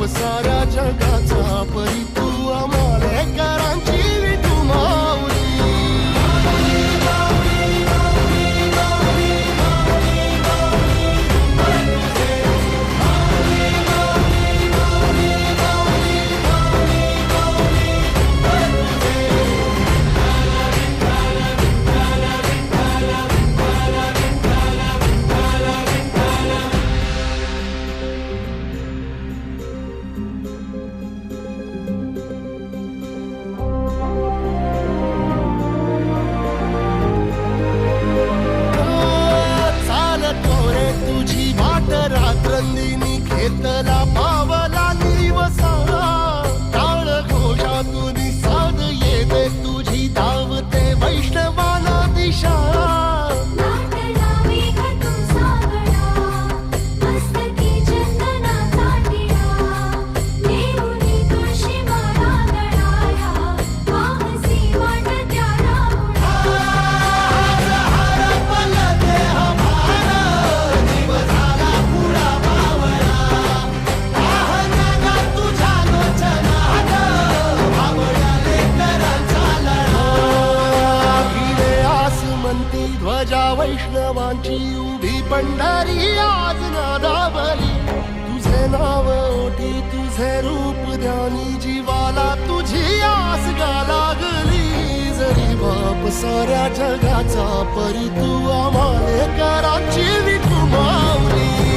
बाप साऱ्या जगाचा परी तू आम्हाले करांची विठू माऊली. रात्रंदिनी घेतला पावला दिवसा टाळ घोषातून साध येते तुझी धावते वैष्णवाला दिशा. ध्वजा वैष्णवांची उभी पंढरी आज नादावली. तुझे नाव ओठी तुझे रूप ध्यानी जीवाला तुझी आस गा लागली. जरी बाप साऱ्या जगाचा परी तू आम्हाले करांची विठू माऊली.